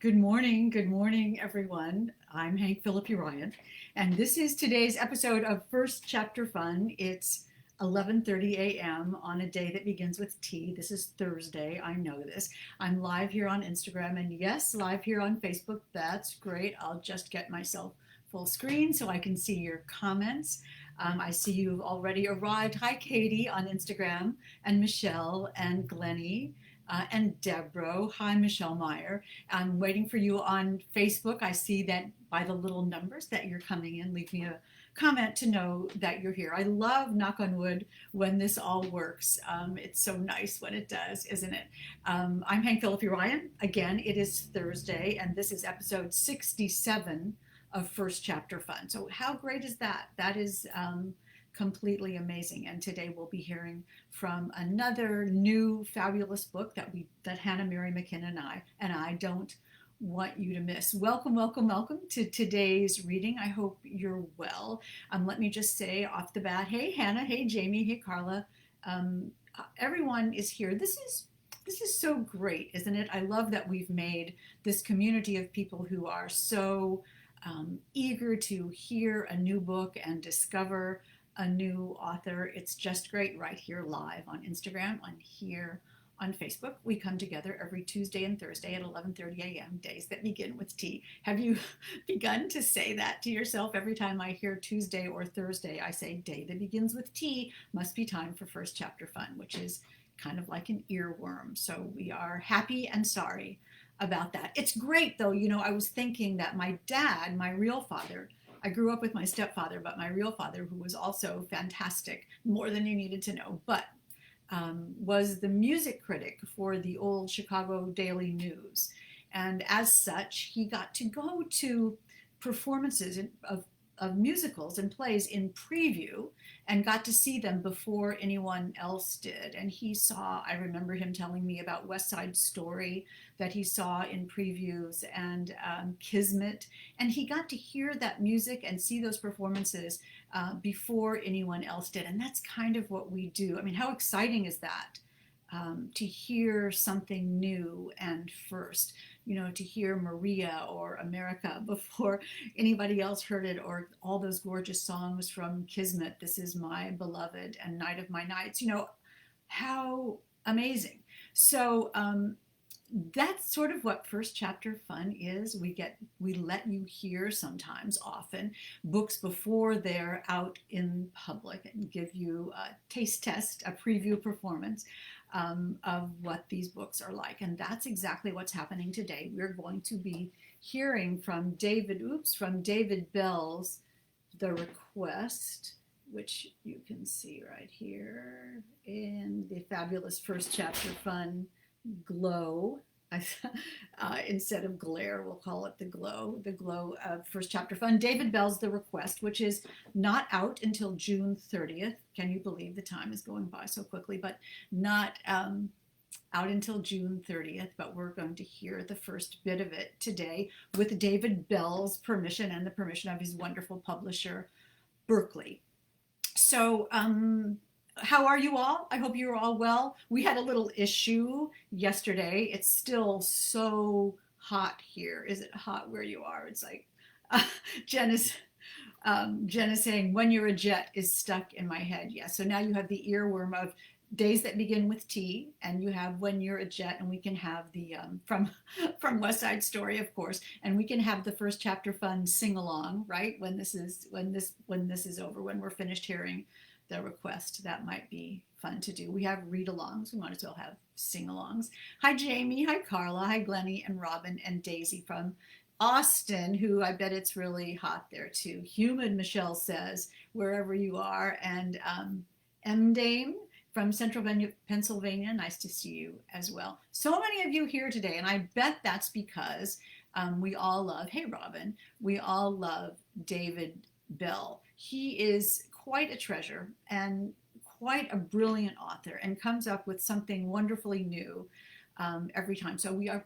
Good morning, everyone. I'm Hank Phillip Urian, and this is today's episode of First Chapter Fun. It's 11:30 a.m. on a day that begins with T. This is Thursday. I know this. I'm live here on Instagram, and yes, live here on Facebook. That's great. I'll just get myself full screen so I can see your comments. I see you've already arrived. Hi, Katie on Instagram, and Michelle, and Glennie, and Deborah. Hi, Michelle Meyer. I'm waiting for you on Facebook. I see that by the little numbers that you're coming in. Leave me a comment to know that you're here. I love, knock on wood, when this all works. It's so nice when it does, isn't it? I'm Hank Phillip Urian. Again, it is Thursday, and this is episode 67 of First Chapter Fun. So how great is that? That is completely amazing. And today we'll be hearing from another new fabulous book that Hannah Mary McKinnon and I don't want you to miss. Welcome, welcome, welcome to today's reading. I hope you're well. Let me just say off the bat, hey Hannah, hey Jamie, hey Carla. Everyone is here. This is so great, isn't it? I love that we've made this community of people who are so eager to hear a new book and discover a new author. It's just great right here live on Instagram, on here on Facebook. We come together every Tuesday and Thursday at 11:30 a.m., days that begin with T. Have you begun to say that to yourself? Every time I hear Tuesday or Thursday, I say day that begins with T must be time for First Chapter Fun, which is kind of like an earworm. So we are happy and sorry about that. It's great though. I was thinking that my dad, my real father, I grew up with my stepfather, but my real father, who was also fantastic, more than you needed to know, but was the music critic for the old Chicago Daily News. And as such, he got to go to performances of musicals and plays in preview and got to see them before anyone else did. And I remember him telling me about West Side Story that he saw in previews, and Kismet. And he got to hear that music and see those performances before anyone else did. And that's kind of what we do. I mean, how exciting is that? To hear something new and first, to hear Maria or America before anybody else heard it, or all those gorgeous songs from Kismet, This Is My Beloved and Night of My Nights, how amazing. So that's sort of what First Chapter Fun is. We let you hear sometimes, often, books before they're out in public and give you a taste test, a preview performance of what these books are like. And that's exactly what's happening today. We're going to be hearing from David Bell's The Request, which you can see right here in the fabulous First Chapter Fun glow. Instead of glare, we'll call it the glow of First Chapter Fun. David Bell's The Request, which is not out until June 30th. Can you believe the time is going by so quickly? But not out until June 30th, but we're going to hear the first bit of it today with David Bell's permission and the permission of his wonderful publisher, Berkeley. So, how are you all? I hope you're all well. We had a little issue yesterday. It's still so hot here. Is it hot where you are? It's like Jen is saying, when you're a jet is stuck in my head. Yes. Yeah, so now you have the earworm of days that begin with T, and you have When You're a Jet, and we can have the from West Side Story, of course, and we can have the First Chapter Fun sing along, right? When this is over, when we're finished hearing The Request, that might be fun to do. We have read-alongs. We might as well have sing-alongs. Hi Jamie, hi Carla, hi Glennie and Robin and Daisy from Austin, who I bet it's really hot there too. Humid, Michelle says, wherever you are, and M Dame from Central Pennsylvania, nice to see you as well. So many of you here today, and I bet that's because we all love, hey Robin, we all love David Bell. He is quite a treasure and quite a brilliant author, and comes up with something wonderfully new every time. So we are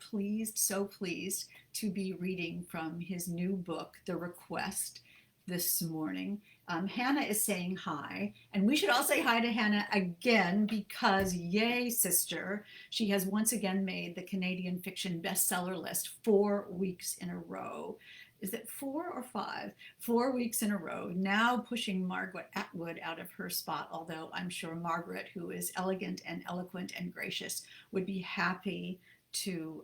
so pleased to be reading from his new book, The Request, this morning. Hannah is saying hi, and we should all say hi to Hannah again because, yay, sister, she has once again made the Canadian fiction bestseller list 4 weeks in a row. Is it 4 or 5? 4 weeks in a row, now pushing Margaret Atwood out of her spot, although I'm sure Margaret, who is elegant and eloquent and gracious, would be happy to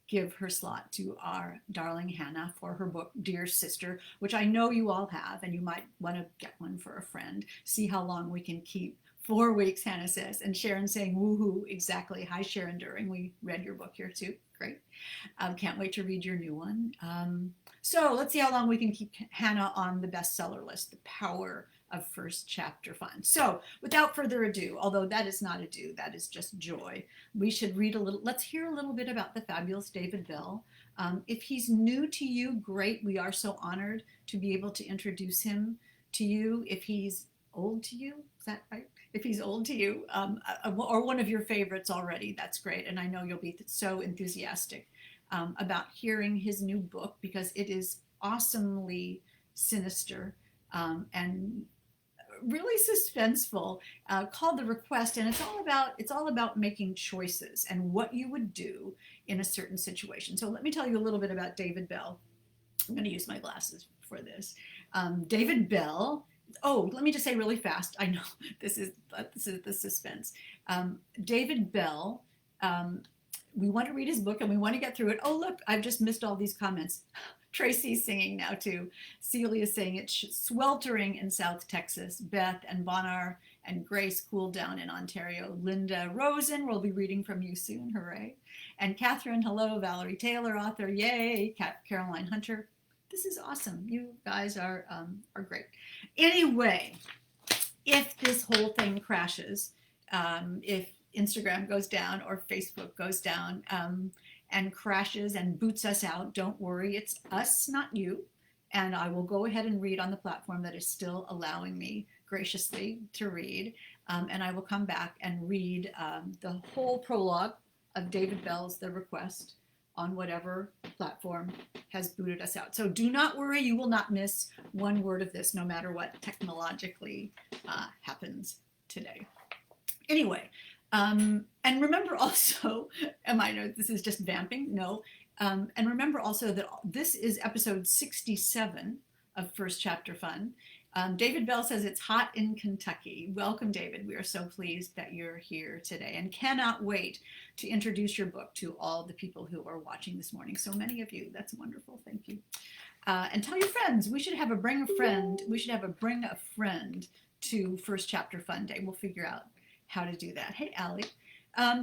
give her slot to our darling Hannah for her book, Dear Sister, which I know you all have, and you might want to get one for a friend. See how long we can keep. 4 weeks, Hannah says, and Sharon saying, woohoo, exactly. Hi, Sharon During. We read your book here too. Great. Can't wait to read your new one. So let's see how long we can keep Hannah on the bestseller list, the power of first chapter fun. So without further ado, although that is not ado, that is just joy, we should read a little, let's hear a little bit about the fabulous David Bell. If he's new to you, great. We are so honored to be able to introduce him to you. If he's old to you, is that right? If he's old to you, or one of your favorites already, that's great. And I know you'll be so enthusiastic about hearing his new book because it is awesomely sinister and really suspenseful, called The Request, and it's all about making choices and what you would do in a certain situation. So let me tell you a little bit about David Bell. I'm going to use my glasses for this. David Bell. Oh, let me just say really fast. I know this is the suspense. David Bell. We want to read his book and we want to get through it. Oh, look, I've just missed all these comments. Tracy's singing now too. Celia's saying it's sweltering in South Texas. Beth and Bonar and Grace cooled down in Ontario. Linda Rosen will be reading from you soon. Hooray. And Catherine, hello. Valerie Taylor, author. Yay. Caroline Hunter. This is awesome. You guys are great. Anyway, if this whole thing crashes, if Instagram goes down or Facebook goes down and crashes and boots us out, don't worry, it's us, not you. And I will go ahead and read on the platform that is still allowing me graciously to read. And I will come back and read the whole prologue of David Bell's The Request on whatever platform has booted us out. So do not worry, you will not miss one word of this, no matter what technologically happens today. Anyway, and remember also, I know this is just vamping, no. And remember also that this is episode 67 of First Chapter Fun. David Bell says it's hot in Kentucky. Welcome, David. We are so pleased that you're here today and cannot wait to introduce your book to all the people who are watching this morning. So many of you. That's wonderful. Thank you. And tell your friends. We should have a bring a friend. We should have a bring a friend to First Chapter Fun Day. We'll figure out how to do that. Hey, Allie.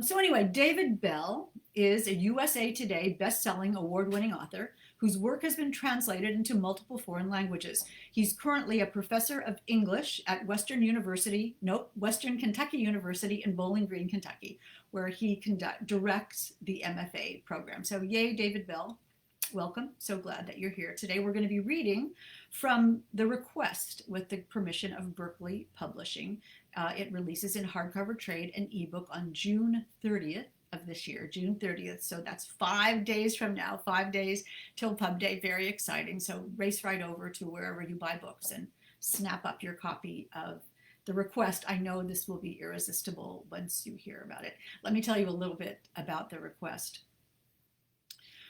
So anyway, David Bell is a USA Today best-selling award-winning author whose work has been translated into multiple foreign languages. He's currently a professor of English at Western Kentucky University in Bowling Green, Kentucky, where he directs the MFA program. So yay, David Bell. Welcome. So glad that you're here. Today we're going to be reading from The Request with the permission of Berkeley Publishing. It releases in hardcover trade and ebook on June 30th of this year, June 30th. So that's 5 days from now, 5 days till pub day. Very exciting. So race right over to wherever you buy books and snap up your copy of The Request. I know this will be irresistible once you hear about it. Let me tell you a little bit about The Request.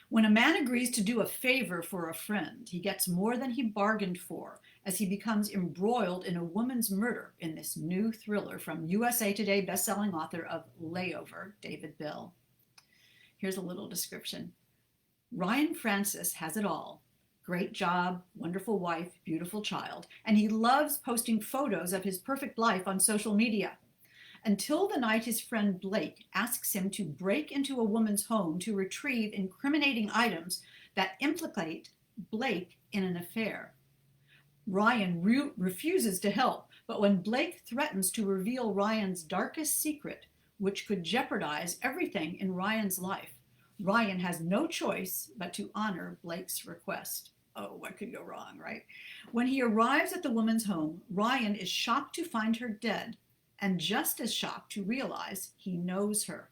When a man agrees to do a favor for a friend, he gets more than he bargained for as he becomes embroiled in a woman's murder in this new thriller from USA Today bestselling author of Layover, David Bell. Here's a little description. Ryan Francis has it all. Great job, wonderful wife, beautiful child, and he loves posting photos of his perfect life on social media. Until the night his friend Blake asks him to break into a woman's home to retrieve incriminating items that implicate Blake in an affair. Ryan refuses to help, but when Blake threatens to reveal Ryan's darkest secret, which could jeopardize everything in Ryan's life, Ryan has no choice but to honor Blake's request. Oh, what could go wrong, right? When he arrives at the woman's home, Ryan is shocked to find her dead, and just as shocked to realize he knows her.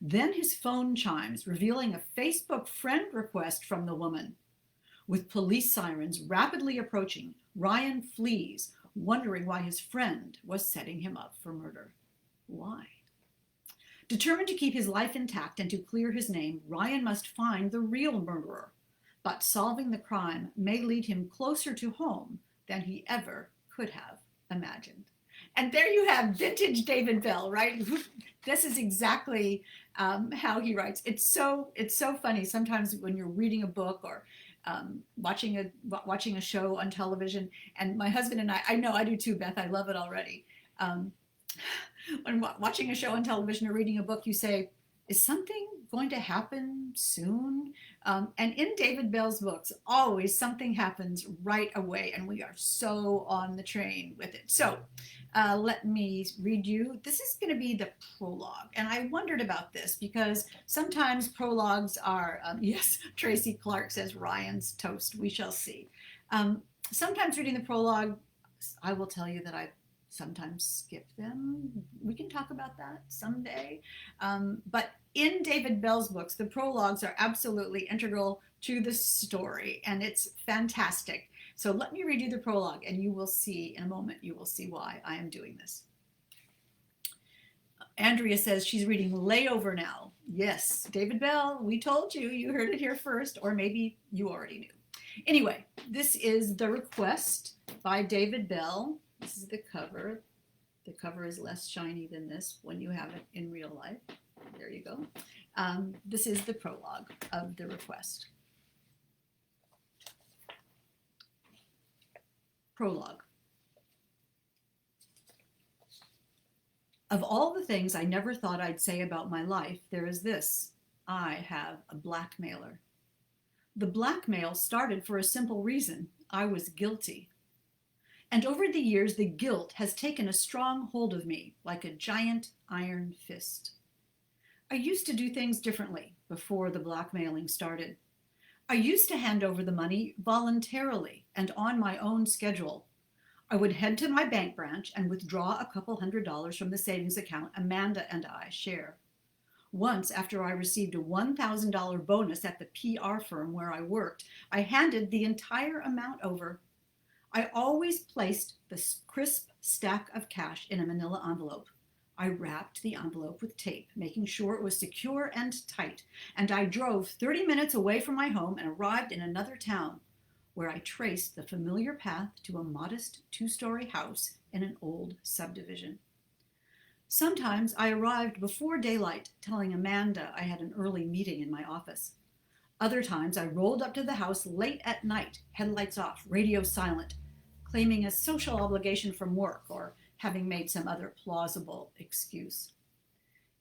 Then his phone chimes, revealing a Facebook friend request from the woman. With police sirens rapidly approaching, Ryan flees, wondering why his friend was setting him up for murder. Why? Determined to keep his life intact and to clear his name, Ryan must find the real murderer. But solving the crime may lead him closer to home than he ever could have imagined. And there you have vintage David Bell, right? This is exactly how he writes. It's so funny. Sometimes when you're reading a book or watching a show on television, and my husband and I know I do too, Beth. I love it already. When watching a show on television or reading a book, you say, is something going to happen soon? And in David Bell's books, always something happens right away, and we are so on the train with it. So let me read you. This is going to be the prologue, and I wondered about this because sometimes prologues are, yes, Tracy Clark says Ryan's toast. We shall see. Sometimes reading the prologue, I will tell you that I sometimes skip them. We can talk about that someday. But in David Bell's books, the prologues are absolutely integral to the story, and it's fantastic. So let me read you the prologue, and you will see in a moment, you will see why I am doing this. Andrea says she's reading Layover now. Yes, David Bell, we told you, you heard it here first, or maybe you already knew. Anyway, this is The Request by David Bell. This is the cover. The cover is less shiny than this when you have it in real life. There you go. This is the prologue of The Request. Prologue. Of all the things I never thought I'd say about my life, there is this. I have a blackmailer. The blackmail started for a simple reason. I was guilty. And over the years, the guilt has taken a strong hold of me, like a giant iron fist. I used to do things differently before the blackmailing started. I used to hand over the money voluntarily and on my own schedule. I would head to my bank branch and withdraw a couple $100s from the savings account Amanda and I share. Once, after I received a $1,000 bonus at the PR firm where I worked, I handed the entire amount over. I always placed the crisp stack of cash in a manila envelope. I wrapped the envelope with tape, making sure it was secure and tight, and I drove 30 minutes away from my home and arrived in another town, where I traced the familiar path to a modest 2-story house in an old subdivision. Sometimes I arrived before daylight, telling Amanda I had an early meeting in my office. Other times I rolled up to the house late at night, headlights off, radio silent, claiming a social obligation from work or having made some other plausible excuse.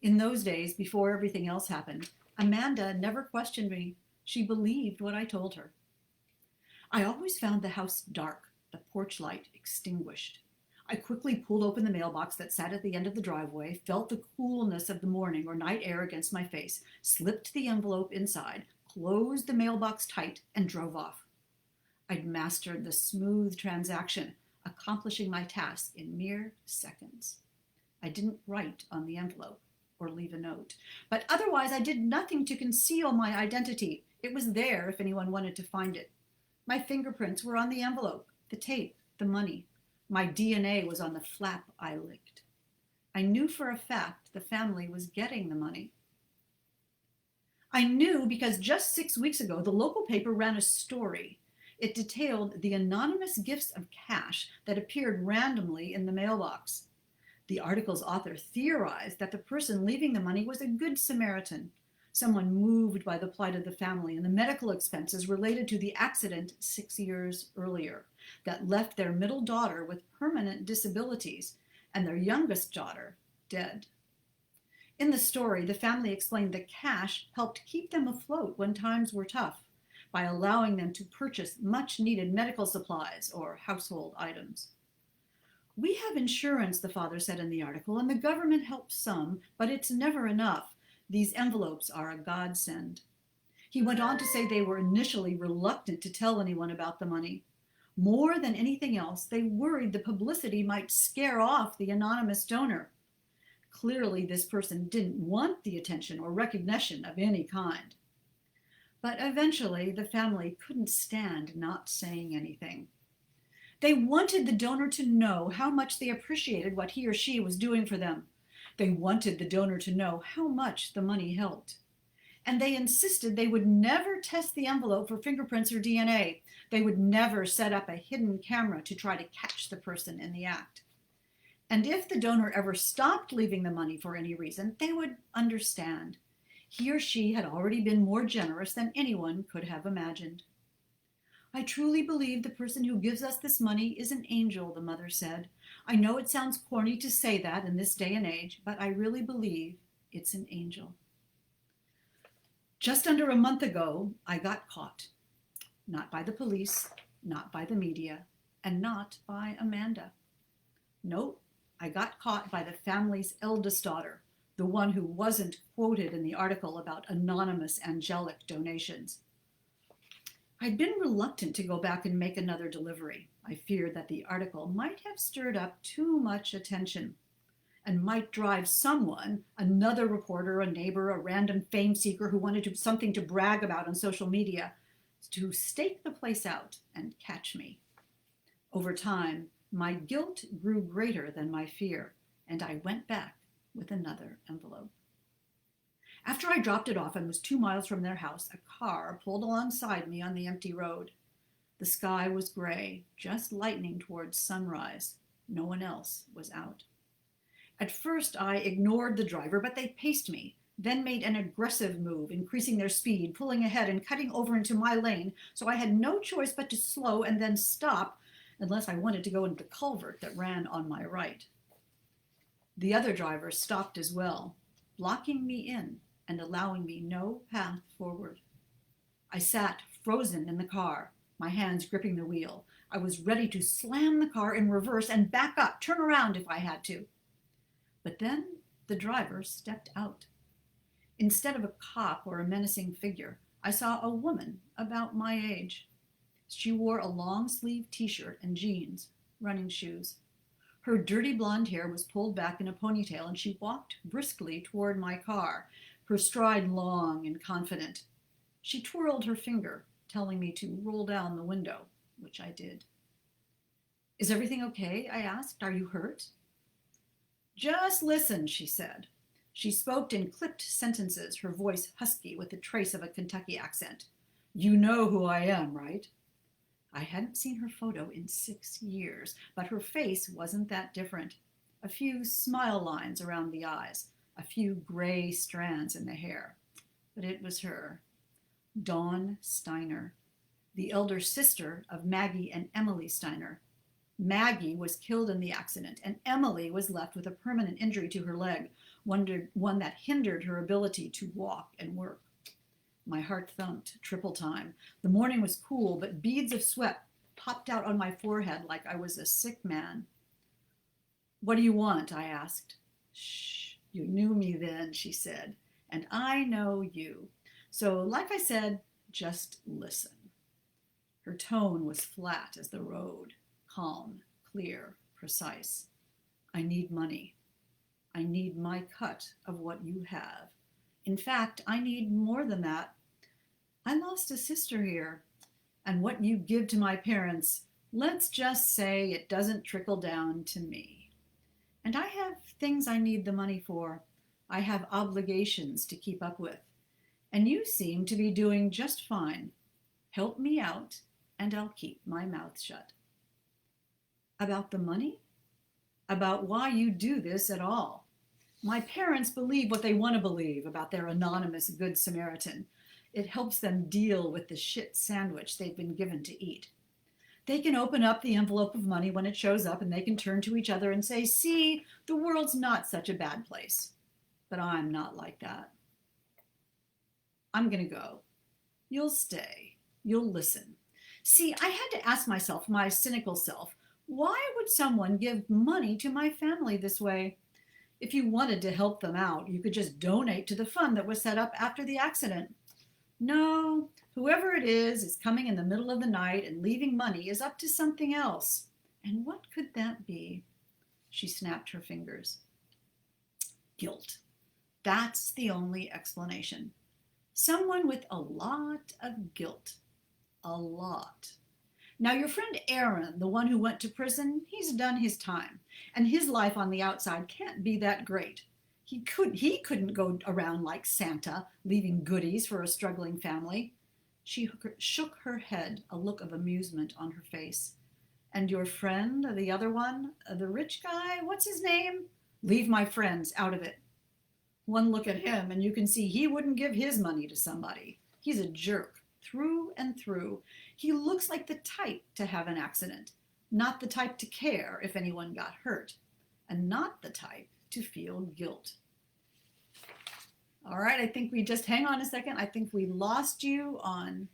In those days, before everything else happened, Amanda never questioned me. She believed what I told her. I always found the house dark, the porch light extinguished. I quickly pulled open the mailbox that sat at the end of the driveway, felt the coolness of the morning or night air against my face, slipped the envelope inside, closed the mailbox tight, and drove off. I'd mastered the smooth transaction, accomplishing my task in mere seconds. I didn't write on the envelope or leave a note, but otherwise I did nothing to conceal my identity. It was there if anyone wanted to find it. My fingerprints were on the envelope, the tape, the money. My DNA was on the flap I licked. I knew for a fact the family was getting the money. I knew because just 6 weeks ago, the local paper ran a story. It detailed the anonymous gifts of cash that appeared randomly in the mailbox. The article's author theorized that the person leaving the money was a good Samaritan, someone moved by the plight of the family and the medical expenses related to the accident 6 years earlier that left their middle daughter with permanent disabilities and their youngest daughter dead. In the story, the family explained that cash helped keep them afloat when times were tough by allowing them to purchase much-needed medical supplies or household items. We have insurance, the father said in the article, and the government helps some, but it's never enough. These envelopes are a godsend. He went on to say they were initially reluctant to tell anyone about the money. More than anything else, they worried the publicity might scare off the anonymous donor. Clearly, this person didn't want the attention or recognition of any kind. But eventually, the family couldn't stand not saying anything. They wanted the donor to know how much they appreciated what he or she was doing for them. They wanted the donor to know how much the money helped. And they insisted they would never test the envelope for fingerprints or DNA. They would never set up a hidden camera to try to catch the person in the act. And if the donor ever stopped leaving the money for any reason, they would understand. He or she had already been more generous than anyone could have imagined. I truly believe the person who gives us this money is an angel, the mother said. I know it sounds corny to say that in this day and age, but I really believe it's an angel. Just under a month ago, I got caught. Not by the police, not by the media, and not by Amanda. Nope, I got caught by the family's eldest daughter, the one who wasn't quoted in the article about anonymous angelic donations. I'd been reluctant to go back and make another delivery. I feared that the article might have stirred up too much attention and might drive someone, another reporter, a neighbor, a random fame seeker who wanted something to brag about on social media, to stake the place out and catch me. Over time, my guilt grew greater than my fear, and I went back with another envelope. After I dropped it off and was 2 miles from their house, a car pulled alongside me on the empty road. The sky was gray, just lightening towards sunrise. No one else was out. At first, I ignored the driver, but they paced me, then made an aggressive move, increasing their speed, pulling ahead and cutting over into my lane, so I had no choice but to slow and then stop, unless I wanted to go into the culvert that ran on my right. The other driver stopped as well, blocking me in and allowing me no path forward. I sat frozen in the car, my hands gripping the wheel. I was ready to slam the car in reverse and back up, turn around if I had to. But then the driver stepped out. Instead of a cop or a menacing figure, I saw a woman about my age. She wore a long-sleeved t-shirt and jeans, running shoes. Her dirty blonde hair was pulled back in a ponytail, and she walked briskly toward my car, her stride long and confident. She twirled her finger, telling me to roll down the window, which I did. "Is everything okay?" I asked. "Are you hurt?" "Just listen," she said. She spoke in clipped sentences, her voice husky with a trace of a Kentucky accent. "You know who I am, right?" I hadn't seen her photo in 6 years, but her face wasn't that different. A few smile lines around the eyes, a few gray strands in the hair. But it was her. Dawn Steiner, the elder sister of Maggie and Emily Steiner. Maggie was killed in the accident, and Emily was left with a permanent injury to her leg, one that hindered her ability to walk and work. My heart thumped triple time. The morning was cool, but beads of sweat popped out on my forehead like I was a sick man. "What do you want?" I asked. "Shh, you knew me then," she said, "and I know you. So, like I said, just listen." Her tone was flat as the road, calm, clear, precise. "I need money. I need my cut of what you have. In fact, I need more than that. I lost a sister here, and what you give to my parents, let's just say it doesn't trickle down to me. And I have things I need the money for. I have obligations to keep up with. And you seem to be doing just fine. Help me out, and I'll keep my mouth shut." "About the money? About why you do this at all? My parents believe what they want to believe about their anonymous Good Samaritan. It helps them deal with the shit sandwich they've been given to eat. They can open up the envelope of money when it shows up, and they can turn to each other and say, 'See, the world's not such a bad place.' But I'm not like that. I'm going to go. You'll stay. You'll listen. See, I had to ask myself, my cynical self, why would someone give money to my family this way? If you wanted to help them out, you could just donate to the fund that was set up after the accident. No, whoever it is coming in the middle of the night and leaving money is up to something else. And what could that be?" She snapped her fingers. "Guilt. That's the only explanation. Someone with a lot of guilt. A lot. Now, your friend Aaron, the one who went to prison, he's done his time, and his life on the outside can't be that great. He couldn't go around like Santa, leaving goodies for a struggling family. She shook her head, a look of amusement on her face. And your friend, the other one, the rich guy, what's his name? Leave my friends out of it. One look at him, and you can see he wouldn't give his money to somebody. He's a jerk, through and through. He looks like the type to have an accident, not the type to care if anyone got hurt, and not the type to feel guilt. All right, I think we just, hang on a second. I think we lost you on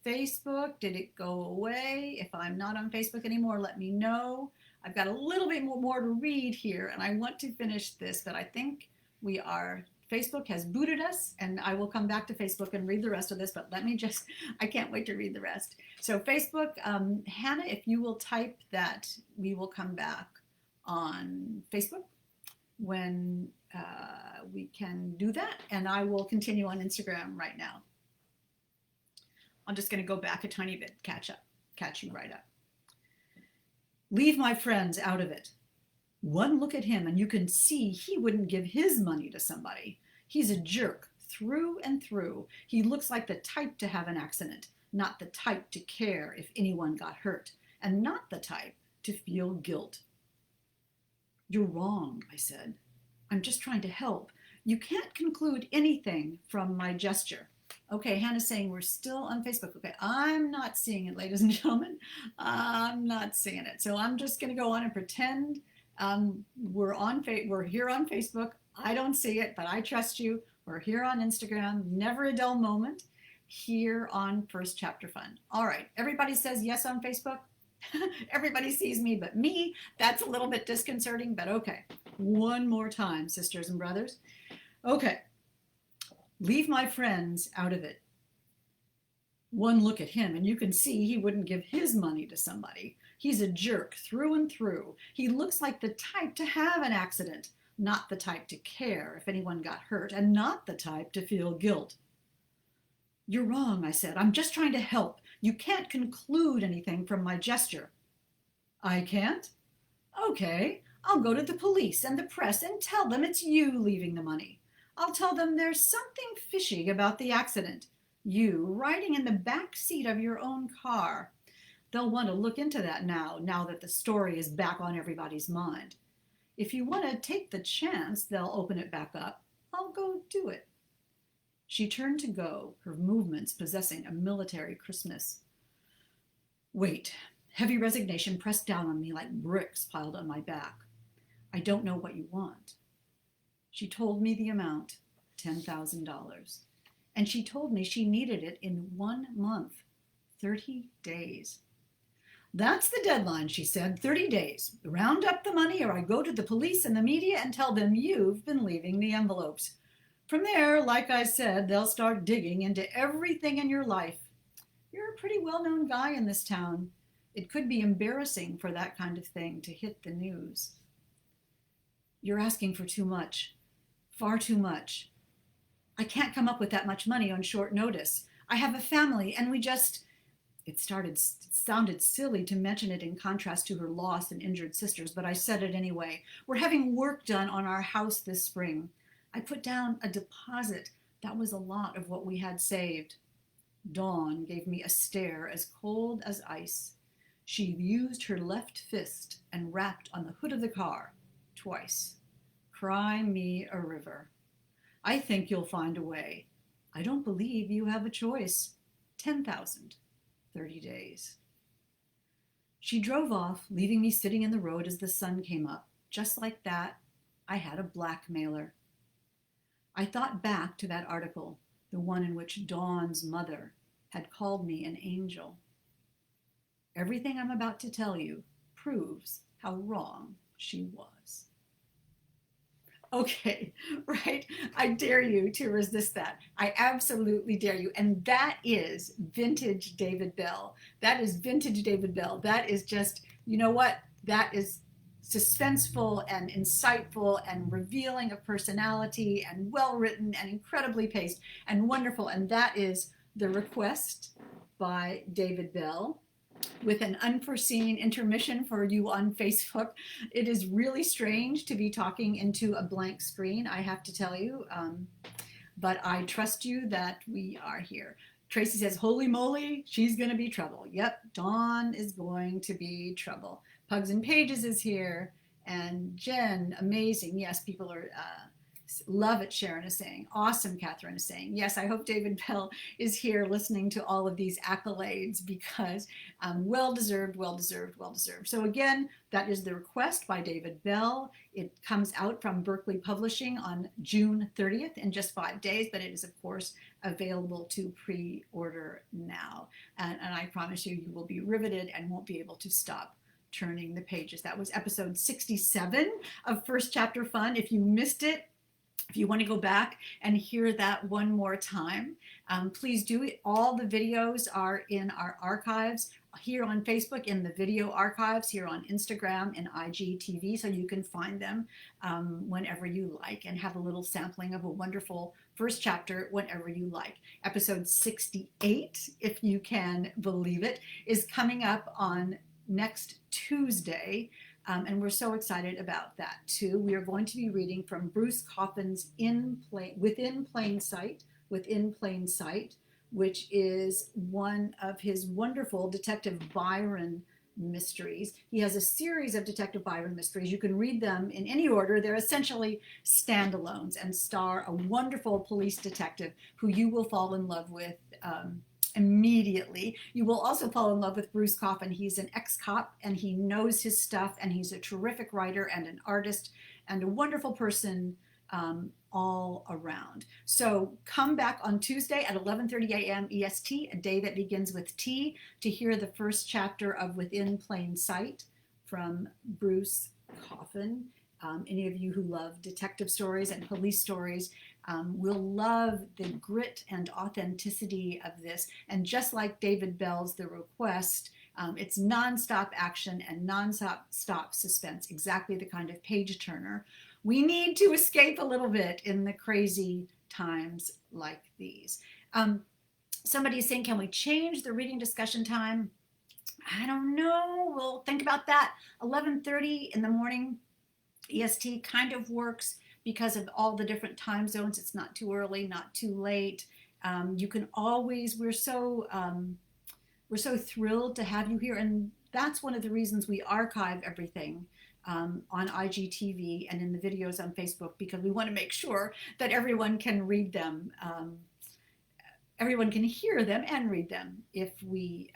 Facebook. Did it go away? If I'm not on Facebook anymore, let me know. I've got a little bit more to read here, and I want to finish this, but I think we are, Facebook has booted us, and I will come back to Facebook and read the rest of this, but let me just, I can't wait to read the rest. So Facebook, Hannah, if you will type that, we will come back on Facebook when we can do that, and I will continue on Instagram right now. I'm just going to go back a tiny bit, catch you right up. Leave my friends out of it. One look at him and you can see he wouldn't give his money to somebody. He's a jerk through and through. He looks like the type to have an accident, not the type to care if anyone got hurt, and not the type to feel guilt. You're wrong, I said. I'm just trying to help. You can't conclude anything from my gesture. Okay, Hannah's saying we're still on Facebook. Okay, I'm not seeing it, ladies and gentlemen. I'm not seeing it. So I'm just going to go on and pretend we're here on Facebook. I don't see it, but I trust you. We're here on Instagram. Never a dull moment. Here on First Chapter Fun. All right, everybody says yes on Facebook. Everybody sees me but me. That's a little bit disconcerting, but okay. One more time, sisters and brothers. Okay. Leave my friends out of it. One look at him and you can see he wouldn't give his money to somebody. He's a jerk through and through. He looks like the type to have an accident, not the type to care if anyone got hurt, and not the type to feel guilt. You're wrong, I said. I'm just trying to help. You can't conclude anything from my gesture. I can't? Okay, I'll go to the police and the press and tell them it's you leaving the money. I'll tell them there's something fishy about the accident. You riding in the back seat of your own car. They'll want to look into that now that the story is back on everybody's mind. If you want to take the chance they'll open it back up, I'll go do it. She turned to go, her movements possessing a military crispness. Wait, heavy resignation pressed down on me like bricks piled on my back. I don't know what you want. She told me the amount, $10,000. And she told me she needed it in 1 month, 30 days. That's the deadline, she said, 30 days. Round up the money or I go to the police and the media and tell them you've been leaving the envelopes. From there, like I said, they'll start digging into everything in your life. You're a pretty well-known guy in this town. It could be embarrassing for that kind of thing to hit the news. You're asking for too much, far too much. I can't come up with that much money on short notice. I have a family and we just... It sounded silly to mention it in contrast to her lost and injured sisters, but I said it anyway. We're having work done on our house this spring. I put down a deposit. That was a lot of what we had saved. Dawn gave me a stare as cold as ice. She used her left fist and rapped on the hood of the car twice. Cry me a river. I think you'll find a way. I don't believe you have a choice. 10,000. 30 days. She drove off, leaving me sitting in the road as the sun came up. Just like that, I had a blackmailer. I thought back to that article, the one in which Dawn's mother had called me an angel. Everything I'm about to tell you proves how wrong she was. Okay, right? I dare you to resist that. I absolutely dare you. And that is vintage David Bell. That is vintage David Bell. That is just, you know what? That is suspenseful and insightful and revealing of personality and well-written and incredibly paced and wonderful. And that is The Request by David Bell. with an unforeseen intermission for you on Facebook. It is really strange to be talking into a blank screen, I have to tell you, but I trust you that we are here. Tracy says, holy moly, she's going to be trouble. Yep, Dawn is going to be trouble. Pugs and Pages is here. And Jen, amazing. Yes, people are love it, Sharon is saying. Awesome, Catherine is saying. Yes, I hope David Bell is here listening to all of these accolades because well deserved, well deserved, well deserved. So again, that is the request by David Bell. It comes out from Berkeley Publishing on June 30th in just 5 days, but it is, of course, available to pre-order now. And I promise you, you will be riveted and won't be able to stop turning the pages. That was episode 67 of First Chapter Fun. If you missed it, if you want to go back and hear that one more time, please do it. All the videos are in our archives here on Facebook, in the video archives, here on Instagram and IGTV, so you can find them whenever you like and have a little sampling of a wonderful first chapter whenever you like. Episode 68, if you can believe it, is coming up on next Tuesday. And we're so excited about that too. We are going to be reading from Bruce Coffin's Within Plain Sight, which is one of his wonderful Detective Byron mysteries. He has a series of Detective Byron mysteries. You can read them in any order. They're essentially standalones and star a wonderful police detective who you will fall in love with immediately. You will also fall in love with Bruce Coffin. He's an ex-cop and he knows his stuff, and he's a terrific writer and an artist and a wonderful person all around. So come back on Tuesday at 11:30 a.m. EST, a day that begins with T, to hear the first chapter of Within Plain Sight from Bruce Coffin. Any of you who love detective stories and police stories will love the grit and authenticity of this. And just like David Bell's The Request, it's nonstop action and nonstop suspense, exactly the kind of page turner we need to escape a little bit in the crazy times like these. Somebody is saying, can we change the reading discussion time? I don't know. We'll think about that. 11:30 in the morning EST kind of works because of all the different time zones. It's not too early, not too late. You can always, we're so thrilled to have you here. And that's one of the reasons we archive everything on IGTV and in the videos on Facebook, because we want to make sure that everyone can read them. Everyone can hear them and read them if we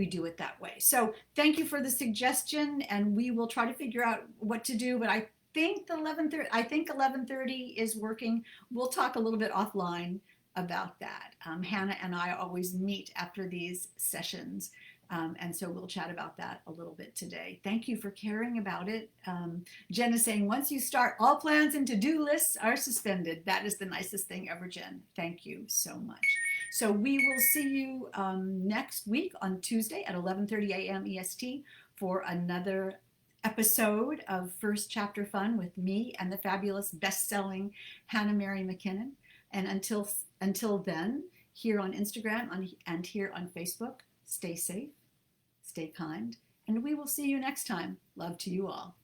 do it that way. So thank you for the suggestion, and we will try to figure out what to do. But I think 11:30 is working. We'll talk a little bit offline about that. Hannah and I always meet after these sessions, and so we'll chat about that a little bit today. Thank you for caring about it. Jen is saying, once you start, all plans and to-do lists are suspended. That is the nicest thing ever, Jen. Thank you so much. So we will see you next week on Tuesday at 11:30 a.m. EST for another episode of First Chapter Fun with me and the fabulous best-selling Hannah Mary McKinnon. And until then, here on Instagram and here on Facebook, stay safe, stay kind, and we will see you next time. Love to you all.